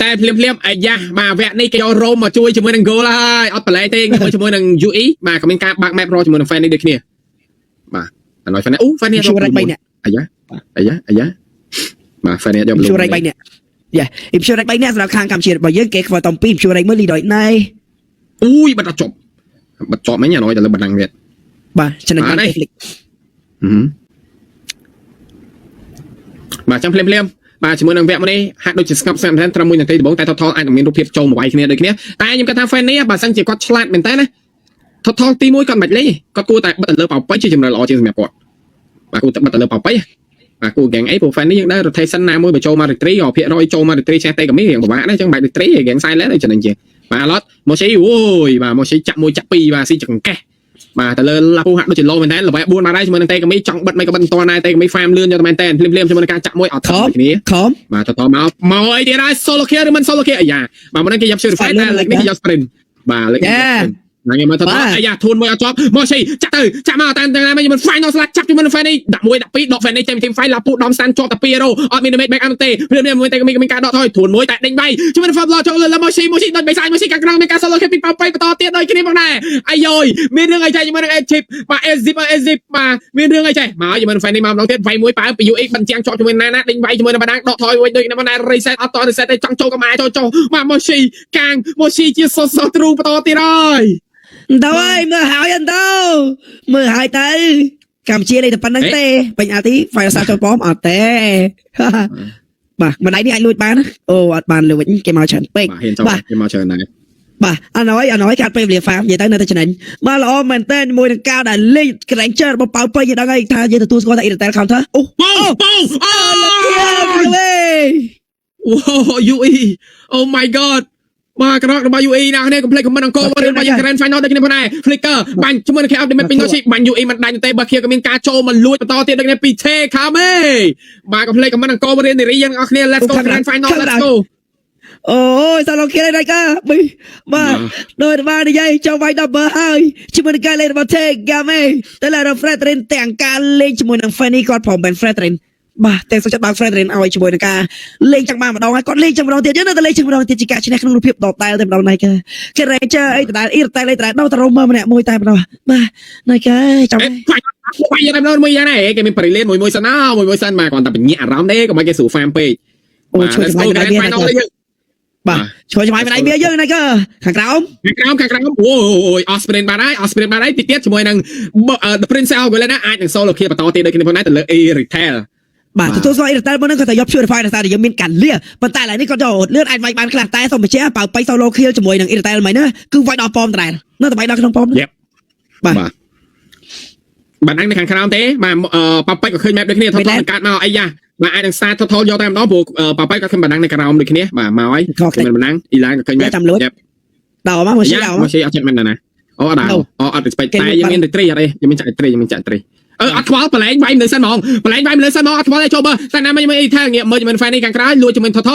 តែភ្លាមអាយ៉ាបាទវគ្គនេះគេយករ៉ូមមកជួយជាមួយនឹង goal ហើយអត់បន្លែទេជាមួយនឹង UE បាទក៏មានការបាក់ map រជាមួយនឹង fan នេះដូចគ្នាបាទអណយ fan អូ fan នេះយក3នាក់អាយ៉ាបាទ fan នេះយក3នាក់យ៉ាអ៊ីមឈូរ៉េក3នាក់សម្រាប់ខាងកម្ពុជារបស់យើងគេខ្វល់តំ2ឈូរ៉េក1លីដោយណៃអូយបាត់ចប់មិញអណយទៅលើបណ្ដាំងទៀតបាទចំណេញបានទេបាទចាំភ្លាមបាទជាមួយនឹងវគ្គនេះហាក់ដូចជាស្ងប់ស្ងាត់មែនត្រឹម1នាទីដំបូងតែថតថលអាចនឹងមានរូបភាពចូលមកវាយគ្នាដូចគ្នាតែខ្ញុំគិតថា fan នេះបើសិនជាគាត់ឆ្លាតមែនតើណាថតថលទី1គាត់មិនលេងគាត់គួរតែបិទទៅលើប៉ៅប៉ៃជាចំណុចល្អជាងសម្រាប់គាត់បាទគួរតែបិទទៅលើប៉ៅប៉ៃបាទគួរហ្គេងអីព្រោះ fan នេះយើងដែរ rotation ណាមួយបញ្ចូលមក retreat ក៏ភាគរយចូលមក retreat ចេះតែក៏មានរៀងពិបាកដែរអញ្ចឹងបែប retreat ហ្គេង silent ទៅចំណេញជាងបាទអឡតមកស៊ីអូយបាទមកស៊ីចាក់1ចាក់2បាទស៊ីចង្កេះបាទទៅលើឡាពូហាក់ដូចជាលោមែនតើល្បែ4មកដែរជាមួយនឹងតេកមីចង់បិទមិនក៏បិទមិនតណាតេកមី farm លឿនយកតែមែនតើភ្លាមជាមួយនឹងការចាក់មួយអត់ថតគ្នាខំបាទតមកអីទៀតហើយ solo kill ឬមិន solo kill អាយ៉ាបាទមុននេះគេយក purify តែលេខនេះគេយក sprint បាទលេខហ្នឹងមកថតអាយ៉ាធូនមួយអត់ជាប់មកស៊ីចាក់ទៅចាក់មកតាមមិន final slash ចាក់ជាមួយនឹង fan នេះដាក់1ដាក់2ដក fan នេះចេញ team fight ឡាពូដំស្តានជាប់តែ2រ៉ូអត់មាន damage back អត់ទេភ្លាមមួយតេកមីមានការដកថយធូនមួយតែដេញវាយជាមួយនឹង Fablo ចូលលើមកស៊ីដូចបេសាយមកស៊ីកាក្រងមានការ solo kill ពីប៉ៅប៉ៃបន្តទៀតដូចគ្នាផងដែរអាយយមានរឿងអីចេះជាមួយនឹង Egypt បាទ Egypt បាទមានរឿងអីចេះមកជាមួយនឹង fan នេះមកម្ដងទៀតវាយមួយប៉ៅពី UX បញ្ចាំងជាប់ជាមួយណាដេញវាយជាមួយនឹងបណ្ដាដកថយមួយដូចគ្នាផងដែរ reset អត់ត reset ទេចង់ចូលក៏មកចូលបាទមកស៊ីកាងមកស៊ីជាសសទ្រូបន្តទៀតហើយទៅហើយមើលហើយអត់ទៅមើលហើយទៅកម្ពុជាលេងតែប៉ុណ្្នឹងទេពេញអាទី file សាចូលប៉មអត់ទេបាទម្ដាយនេះអាចលួចបានអូអត់បានលួចគេមកច្រើនពេកបាទគេមកច្រើនដែរបាទអណយកាត់ពេលវេលា farm និយាយទៅនៅតែចំណេញបាទល្អមែនតើជាមួយនឹងការដែលលេង Granger របស់ប៉ៅប៉ៃយើងដឹងហើយថាយើងទទួលស្គាល់តែ Intel counter អូប៉ៅអូ UE oh my god បាទក្រករបស់ UE ណាស់នេះកុំភ្លេច comment អង្គររបស់យើង Grand Final ដូចគ្នាផងដែរ Flicker បាញ់ជាមួយនឹង KF Damage ពេញនោះស៊ីបាញ់ UE មិនដាច់ទេបើខៀក៏មានការចូលមកលួចបន្តទៀតដូចគ្នាពី T ខាមេបាទកុំភ្លេច comment អង្គររៀននារីយើងអស់គ្នា Let's go Grand Final Let's go អូយសាឡូគីនេះកាបាទដូចបាននិយាយចូលវាយ double ហើយជាមួយនឹងការលេងរបស់ T ខាមេតែឡា Fredrin ទាំងការលេងជាមួយនឹង Fanny គាត់ព្រម Ben Fredrin បាទតែសុខចិត្តបើក Fredrin ឲ្យជាមួយនឹងការលេងចឹងបានម្ដងហើយគាត់លេងចឹងម្ដងទៀតយើងនៅតែលេងចឹងម្ដងទៀតជាការឈ្នះក្នុងរូបភាពដដែលតែម្ដងណៃគេ Ranger អីដដែលអ៊ីរតែលេងតែដល់ទៅរមម្នាក់មួយតែម្ដងបាទណៃគេចាំវាយតែម្ដងមួយយ៉ាងណាគេមាន Brilliant មួយសិនណាមួយសិនមកគាត់តែបញ្ញាអារម្មណ៍ទេកុំឲ្យគេស្រួល farm ពេកអូជួយឆ្លៃម្ដាយមានបាទជួយឆ្លៃម្ដាយមានយើងណៃគេខាងក្រោមអូយ Osprey បានហើយទីទៀតជាមួយនឹង The Prince Algolena អាចនឹង solo kill បន្តទៀតដូចគ្នាផងដែរទៅលើ A Retail បាទទទួលស្គាល់ Intel មុនហ្នឹងគាត់តែយក Purify តែយើងមានការលាប៉ុន្តែឥឡូវនេះគាត់យកលឿនអាចវាយបានខ្លះតែសូមបញ្ជាក់បើបៃ solo kill ជាមួយនឹង Intel មិញណាគឺវាយដល់ប៉មតែនៅតែវាយដល់ក្នុងប៉មបាទបាននៅខាងក្រោមទេបាទប៉ប៉ៃក៏ឃើញ map ដូចគ្នាថតកាត់មកអីយ៉ាបាទអាចនឹងសារថតយកតែម្ដងព្រោះប៉ប៉ៃក៏ឃើញបណ្ដាំងនៅក្រោមដូចគ្នាបាទមកហើយមិនបណ្ដាំងអ៊ីឡានក៏ឃើញ map ដល់មកស៊ីអត់ចិត្តមែនណាអូអត់ដល់អត់ respect តែយើងមាន retreat អត់ទេយើងមានចាក់ retreat អត់ខ្វល់បលែងវាយលើសិនហ្មងអត់ខ្វល់ទេចូលបើតែណាមិនអីថាងាកមើលជាមួយ fan នេះខាងក្រោយលួចជាមួយថត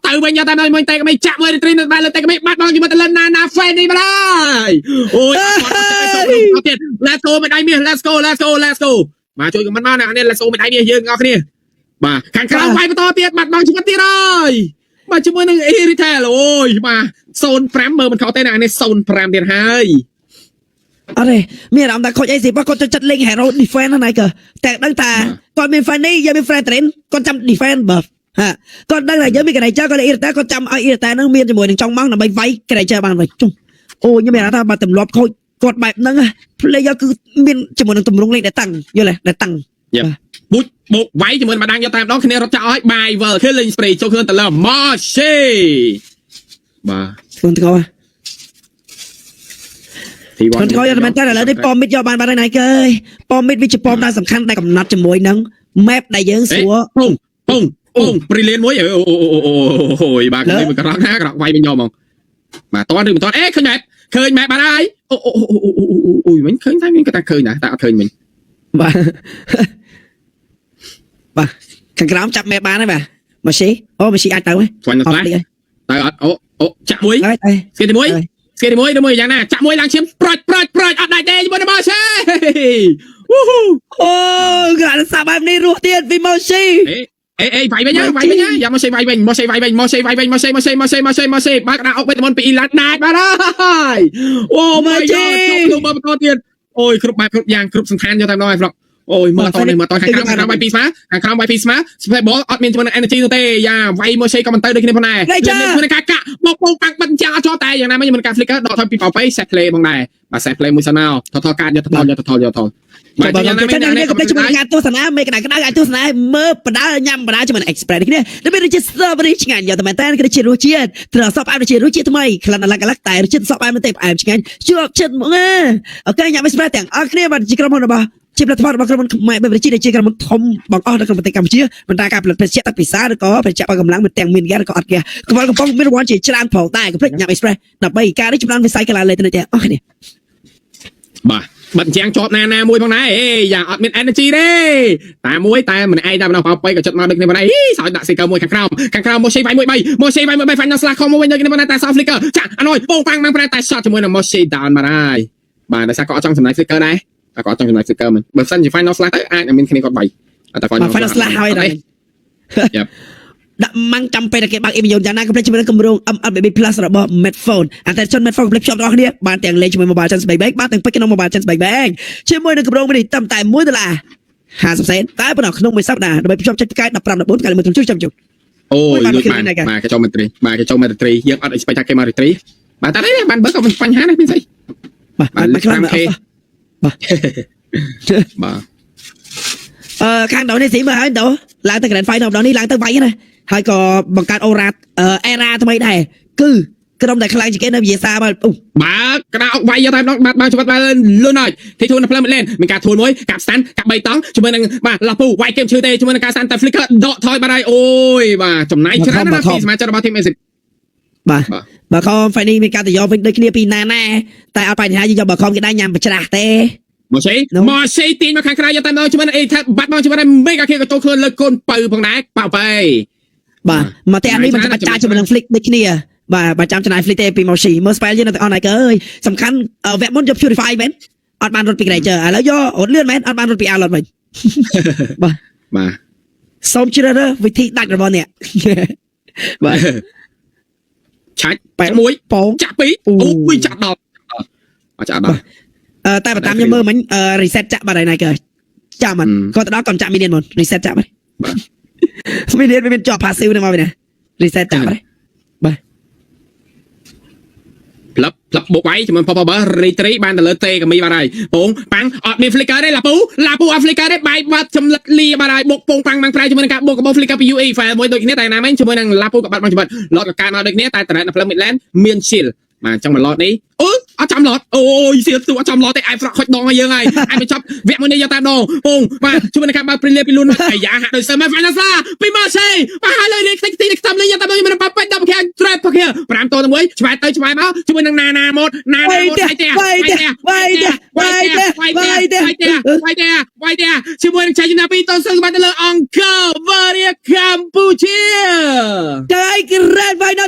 ទៅវិញយកតែមួយតែក៏មិនចាក់មួយ retreat នៅបែរលើតែក៏មិនបាត់បងជាមួយទៅលើណា fan នេះបាត់ហើយអូយទៀត let's go មិនដៃមាស let's go មកជួយ comment មកនេះ let's go មិនដៃមាសយើងអ្នកគ្នាបាទខាងក្រោយវាយបន្តទៀតបាត់បងជាមួយទៀតហើយបាទជាមួយនឹង Retail អូយបាទ05មើលមិនខុសទេណានេះ05ទៀតហើយអត់ទេមានអារម្មណ៍ថាខូចអីសិបើគាត់ចូលចិត្តលេង hero defense ហ្នឹងឯងក៏តែដឹងថាគាត់មាន fan នេះយើងមាន Fredrin គាត់ចាំ defense បើហាគាត់ដឹងថាយើងមាន Granger គាត់លេង Irritar គាត់ចាំឲ្យ Irritar ហ្នឹងមានជាមួយនឹងចង់មកដើម្បីវាយ Granger បានវិញជុំអូខ្ញុំមានអារម្មណ៍ថាបើទម្លាប់ខូចគាត់បែបហ្នឹង player គឺមានជាមួយនឹងទម្រង់លេងដែលតាំងយល់ទេដែលតាំងបុកវាយជាមួយម្ដងយកតែម្ដងគ្នារត់ចាក់ឲ្យបាយវល់ killing spree ចូលខ្លួនទៅលើ Marche បាទខ្លួនថ្កោគាត់គាត់យកមែនតើឥឡូវនេះប៉មមីតយកបានហើយណៃគេប៉មមីតវាជាប៉មដែលសំខាន់ដែលកំណត់ជាមួយនឹង map ដែលយើងស្រួលពុង brilliant មួយអូយបាទគេមិនក្រក់ណាក្រក់វាយវិញយកហ្មងបាទតើឬមិនតើអេឃើញ map បានហើយអូយវិញឃើញថាមានគាត់ថាឃើញណាតែអត់ឃើញវិញបាទខាងក្រោមចាប់ map បានហើយបាទមកស៊ីអាចទៅហ្នឹងស្វាញ់ទៅតែអត់អូចាក់មួយស្គីទីមួយយ៉ាងណាចាក់មួយឡើងឈាមប្រាច់អត់ដាច់ទេជាមួយនឹងមកស៊ីអូក្រានសាប់បែបនេះរស់ទៀតពីមកស៊ី ê vay với nhá giờ mà xây vay bình mà xây bác đã ốc bên môn bị lát đai ba đây oh my god không bao to tiền ôi cướp bạc cướp giang cướp sừng than cho tao nói vlog ôi mưa to này mưa to hàng cam vay pí má phải bỏ admin cho mình energy tê ya vay mà xây comment tới đây cái này này cả một băng bắn cha cho tayอย่างนั้นไม่มันการ flicker ดอกทอยปีเป่าไป set play บางได้มา set play มือสนาวทอการอย่าทอបើចឹងនេះក៏ជួយការទស្សនាមេកណ្ដាលអាចទស្សនាមើលបដាញ៉ាំបដាជាមួយ express នេះដើម្បីរសជាតិ strawberry ឆ្ងាញ់យកតែមែនតើគឺជារសជាតិត្រសក់ផ្អែមជារសជាតិថ្មីក្លិនអាឡែកតែរសជាតិសក់ផ្អែមទៅផ្អែមឆ្ងាញ់ជាប់ចិត្តមកអូខេញ៉ាំ express ទាំងអស់គ្នាបាទជាក្រុមហ៊ុនរបស់ជាផលិតផលរបស់ក្រុមហ៊ុនខ្មែរបែបជាក្រុមហ៊ុនធំបងអស់នៅក្នុងប្រទេសកម្ពុជាបន្តការផលិតភេសជ្ជៈទឹកពិសាឬក៏ភេសជ្ជៈបើកម្លាំងមានទាំងមានហ្គាឬក៏អត់ហ្គាកំពុងមានរង្វាន់ជាច្រើនផងតែកុំភ្លេចញ៉ាំ express ដើម្បីការនេះចំណានវិស័យកលាលេទៅនេះអស់គ្នាបាទបិទជាងជាប់ណាមួយផងដែរយ៉ាងអត់មាន energy ទេតែមួយតែមិនឯងតែម្ដងបោបីក៏ចិត្តមកដូចគ្នាបងឯងសោយដាក់ sticker មួយខាងក្រោមមកសេវាយ13 final slash ខំមកវិញដូចគ្នាបងតែសោ flicker ចាអណយពងប៉ាំងម៉ាំងប្រែតែ shot ជាមួយនឹង Moshi down មកហើយបាទដោយសារក៏អត់ចង់ចំណាយ flicker ដែរតែក៏អត់ចង់ចំណាយ flicker មិនបើសិនជា final slash ទៅអាចមានគ្នាគាត់3តែ final slash ហើយដែរយ៉ាប់ដាក់ម៉ាំងចាំពេលតែគេបើកអ៊ីមយ៉ូនយ៉ាងណាក៏ភ្លេចជាមួយនឹងគម្រោង MLBB Plus របស់ Medphone អន្តរជន Medphone ភ្លេចខ្ញុំបងប្អូនគ្នាបានទាំងលេងជាមួយ Mobile Chance Bank បានទាំងពេកក្នុង Mobile Chance Bank ជាមួយនឹងគម្រោងនេះត្រឹមតែ$1.50សេនតែប៉ុណ្ណោះក្នុងមួយសប្តាហ៍ដើម្បីភ្ជាប់ចិត្តផ្កាយ15 14កាលមួយជួយចាំជុំអូយលួចបាទគេចូលមេត្រីបាទគេចូលមេត្រីយើងអត់ expect ថាគេមករីត្រីបាទតែនេះបានបើក៏មានបញ្ហានេះមានស្អីបាទខ្លាំងណាស់បាទខាងដោនេះស៊ីមើលហើយដោឡើងទៅ Grand Final ម្ដងនេះឡើងទៅវាយណាហើយក៏បង្កើតអូរ៉ាអេរ៉ាថ្មីដែរគឺក្រុមតែខ្លាំងជាងគេនៅវិទ្យាសាស្ត្របាទក្តារអុកវាយយកតែម្ដងបាទច្បាប់បាទលឿនហើយទីធូននៅផ្លូវលេនមានការធូនមួយកាប់ស្តាន់កាប់3តង់ជាមួយនឹងបាទឡាពូវាយគេឈឺទេជាមួយនឹងការស្តាន់តែ flicker ដកថយបាត់ហើយអូយបាទចំណាយច្រើនណាស់ពីសមាជិករបស់ team Exit បាទខំ Final មានការទៅយកវិញដូចគ្នាពីណាតែអត់បញ្ហាយកបើខំគេដែរញ៉ាំបច្រាស់ទេមកសេទាញមកខាងក្រៅយកតែមកជាមួយនឹងអេថាបាត់មកជាមួយនឹងមេកាគេក៏ចូលខ្លួនលើកូនបើផងដែរបោបែបាទមកតែនេះមិនចាំចាជាមួយនឹង flick ដូចគ្នាបាទចាំចំណាយ flick ទេពី Moshi មើល spell យើងនៅអនឡាញកើអើយសំខាន់វគ្គមុនយក purify មែនអត់បានរត់ពី Granger ឥឡូវយករត់លឿនមែនអត់បានរត់ពី Alot វិញបាទសូមជ្រើសរើសវិធីដាច់របស់អ្នកបាទឆាច់1ពងចាក់2អូយចាក់ដល់អត់ចាក់ដល់តែបើតាមខ្ញុំមើលមិញ reset ចាក់បាត់ហើយណាកើចាំមិនគាត់ទៅដល់គាត់ចាក់ minion មុន reset ចាក់បាត់minion វាមានជាប់ passive នឹងមកវិញណា reset ចាក់បាត់បាទផ្លឹបបុកវាយជាមួយ Popper Retry បានទៅលើទេកាមីបាត់ហើយពងប៉ាំងអត់មាន flicker ទេឡាពូអត់ flicker ទេបាយបាត់ចំលឹកលីបាត់ហើយបុកពងប៉ាំងប្រែជាមួយនឹងការបុកកបោ flicker ពី UE file មួយដូចគ្នាតែណាមិញជាមួយនឹងឡាពូក៏បាត់មកច្បាត់ឡតក៏កើតមកដូចគ្នាតែតរ៉េតនៅផ្លូវ Midland មាន shield បាទចឹងមកឡតនេះអូអត់ចាំឡតអូយសៀទូអត់ចាំឡតទេអាយហ្វ្រកខុចដងឲ្យយើងហើយអាយបញ្ចប់វគ្គមួយនេះយកតាមដងពងបាទជួយនឹងការបើកព្រីលៀពីលូនអាយ៉ាហាក់ដូចសើមក final សាពីមកសេបាទហើយលើនេះទីខ្តំលេងយកតាមដូចមានប៉ប៉ដល់ខាង trap ផា5តទៅមួយឆ្វែតទៅឆ្វែមកជាមួយនឹងណាម៉ូតហើយទេវាយទេជាមួយនឹងឆៃណាពីតទៅបាត់ទៅលើអង្គរវ៉ារីកម្ពុជាចៃ Grand Final